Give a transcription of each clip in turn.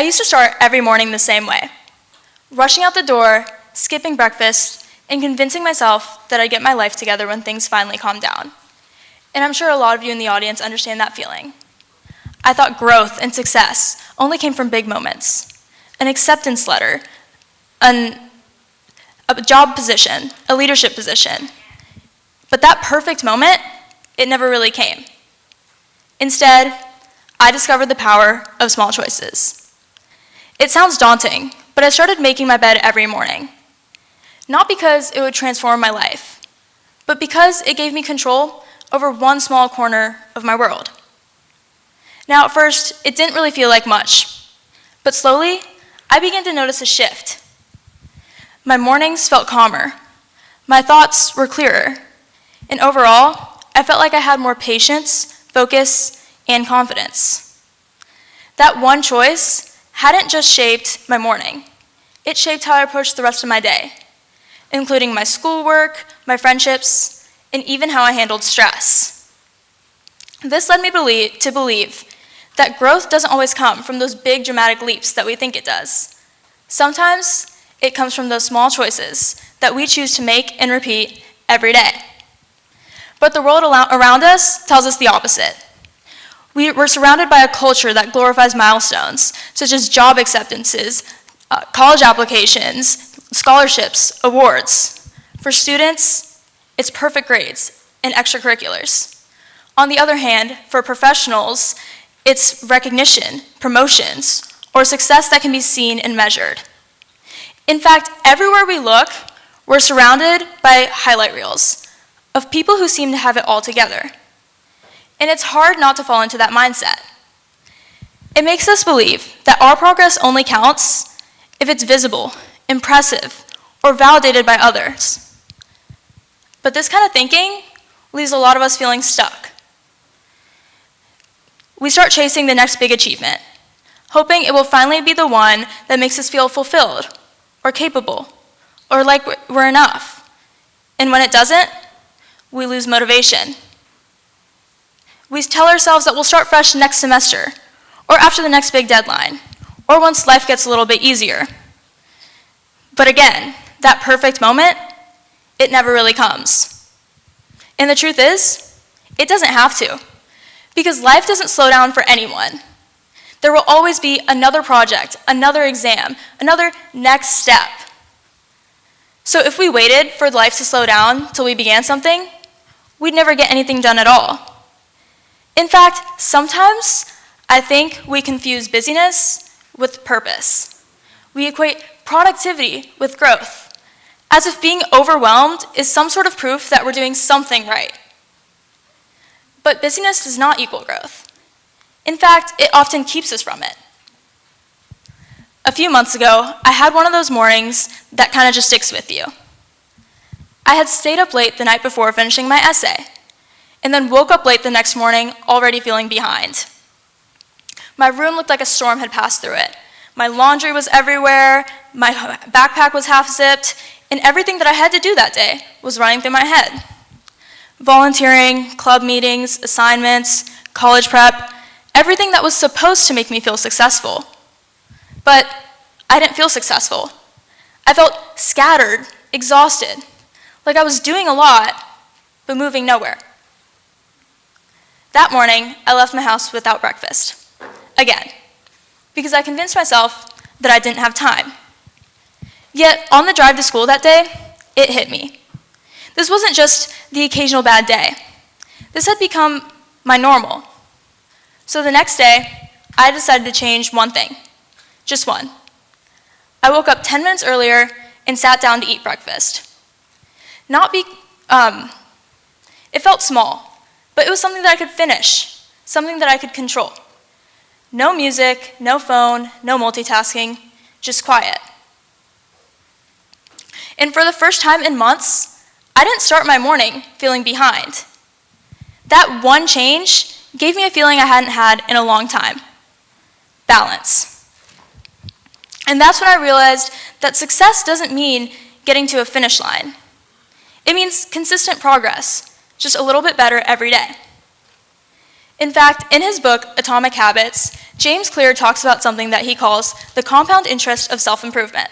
I used to start every morning the same way, rushing out the door, skipping breakfast, and convincing myself that I'd get my life together when things finally calmed down. And I'm sure a lot of you in the audience understand that feeling. I thought growth and success only came from big moments, an acceptance letter, a job position, a leadership position. But that perfect moment, it never really came. Instead, I discovered the power of small choices. It sounds daunting, but I started making my bed every morning. Not because it would transform my life, but because it gave me control over one small corner of my world. Now, at first, it didn't really feel like much, but slowly, I began to notice a shift. My mornings felt calmer, my thoughts were clearer, and overall, I felt like I had more patience, focus, and confidence. That one choice hadn't just shaped my morning, it shaped how I approached the rest of my day, including my schoolwork, my friendships, and even how I handled stress. This led me to believe that growth doesn't always come from those big dramatic leaps that we think it does. Sometimes it comes from those small choices that we choose to make and repeat every day. But the world around us tells us the opposite. We're surrounded by a culture that glorifies milestones, such as job acceptances, college applications, scholarships, awards. For students, it's perfect grades and extracurriculars. On the other hand, for professionals, it's recognition, promotions, or success that can be seen and measured. In fact, everywhere we look, we're surrounded by highlight reels of people who seem to have it all together. And it's hard not to fall into that mindset. It makes us believe that our progress only counts if it's visible, impressive, or validated by others. But this kind of thinking leaves a lot of us feeling stuck. We start chasing the next big achievement, hoping it will finally be the one that makes us feel fulfilled, or capable, or like we're enough. And when it doesn't, we lose motivation. We tell ourselves that we'll start fresh next semester, or after the next big deadline, or once life gets a little bit easier. But again, that perfect moment, it never really comes. And the truth is, it doesn't have to. Because life doesn't slow down for anyone. There will always be another project, another exam, another next step. So if we waited for life to slow down till we began something, we'd never get anything done at all. In fact, sometimes I think we confuse busyness with purpose. We equate productivity with growth, as if being overwhelmed is some sort of proof that we're doing something right. But busyness does not equal growth. In fact, it often keeps us from it. A few months ago, I had one of those mornings that kind of just sticks with you. I had stayed up late the night before finishing my essay, and then woke up late the next morning already feeling behind. My room looked like a storm had passed through it. My laundry was everywhere, my backpack was half zipped, and everything that I had to do that day was running through my head. Volunteering, club meetings, assignments, college prep, everything that was supposed to make me feel successful. But I didn't feel successful. I felt scattered, exhausted, like I was doing a lot, but moving nowhere. That morning, I left my house without breakfast. Again, because I convinced myself that I didn't have time. Yet, on the drive to school that day, it hit me. This wasn't just the occasional bad day. This had become my normal. So the next day, I decided to change one thing. Just one. I woke up 10 minutes earlier and sat down to eat breakfast. It felt small, but it was something that I could finish, something that I could control. No music, no phone, no multitasking, just quiet. And for the first time in months, I didn't start my morning feeling behind. That one change gave me a feeling I hadn't had in a long time. Balance. And that's when I realized that success doesn't mean getting to a finish line. It means consistent progress, just a little bit better every day. In fact, in his book, Atomic Habits, James Clear talks about something that he calls the compound interest of self-improvement.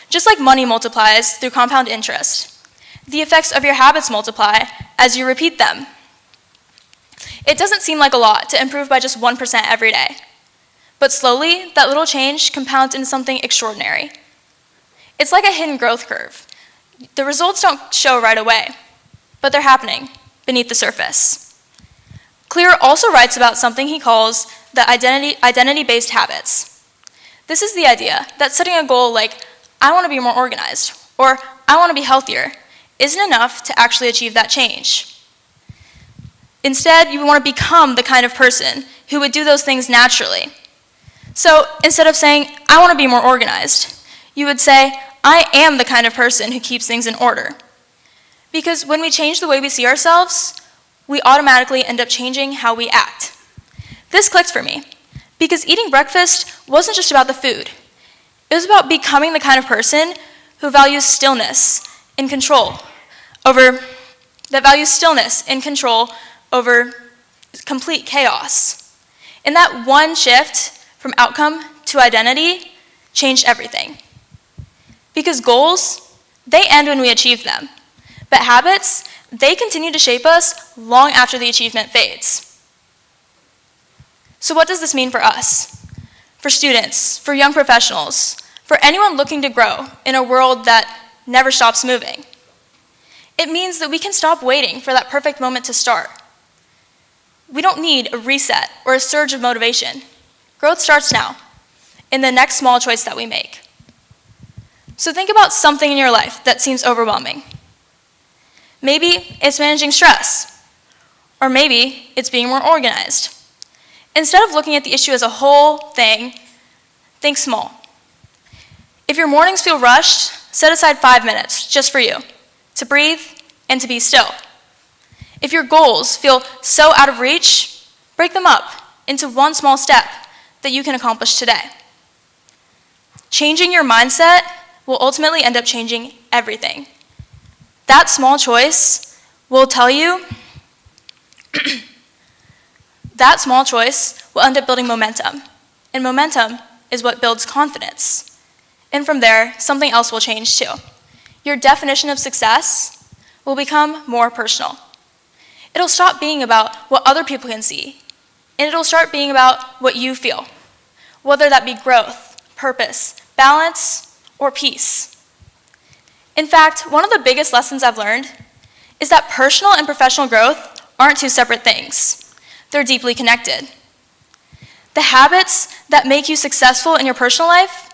Just like money multiplies through compound interest, the effects of your habits multiply as you repeat them. It doesn't seem like a lot to improve by just 1% every day, but slowly, that little change compounds into something extraordinary. It's like a hidden growth curve. The results don't show right away, but they're happening beneath the surface. Clear also writes about something he calls the identity-based habits. This is the idea that setting a goal like, I want to be more organized, or I want to be healthier, isn't enough to actually achieve that change. Instead, you want to become the kind of person who would do those things naturally. So instead of saying, I want to be more organized, you would say, I am the kind of person who keeps things in order. Because when we change the way we see ourselves, we automatically end up changing how we act. This clicked for me, because eating breakfast wasn't just about the food. It was about becoming the kind of person who values stillness and control over complete chaos. And that one shift from outcome to identity changed everything. Because goals, they end when we achieve them. But habits, they continue to shape us long after the achievement fades. So what does this mean for us? For students, for young professionals, for anyone looking to grow in a world that never stops moving? It means that we can stop waiting for that perfect moment to start. We don't need a reset or a surge of motivation. Growth starts now, in the next small choice that we make. So think about something in your life that seems overwhelming. Maybe it's managing stress, or maybe it's being more organized. Instead of looking at the issue as a whole thing, think small. If your mornings feel rushed, set aside 5 minutes just for you, to breathe and to be still. If your goals feel so out of reach, break them up into one small step that you can accomplish today. Changing your mindset will ultimately end up changing everything. That small choice will tell you, that small choice will end up building momentum. And momentum is what builds confidence. And from there, something else will change too. Your definition of success will become more personal. It'll stop being about what other people can see, and it'll start being about what you feel, whether that be growth, purpose, balance, or peace. In fact, one of the biggest lessons I've learned is that personal and professional growth aren't two separate things. They're deeply connected. The habits that make you successful in your personal life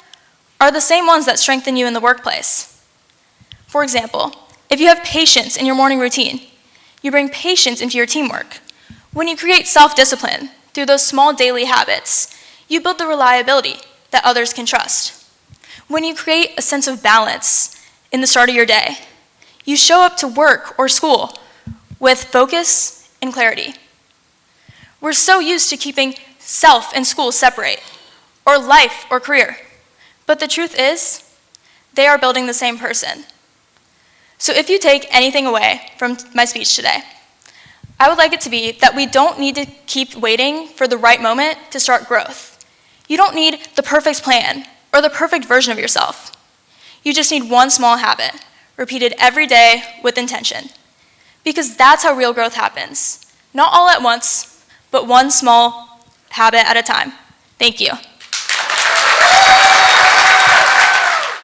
are the same ones that strengthen you in the workplace. For example, if you have patience in your morning routine, you bring patience into your teamwork. When you create self-discipline through those small daily habits, you build the reliability that others can trust. When you create a sense of balance in the start of your day, you show up to work or school with focus and clarity. We're so used to keeping self and school separate, or life or career. But the truth is, they are building the same person. So if you take anything away from my speech today, I would like it to be that we don't need to keep waiting for the right moment to start growth. You don't need the perfect plan or the perfect version of yourself. You just need one small habit, repeated every day with intention. Because that's how real growth happens. Not all at once, but one small habit at a time. Thank you.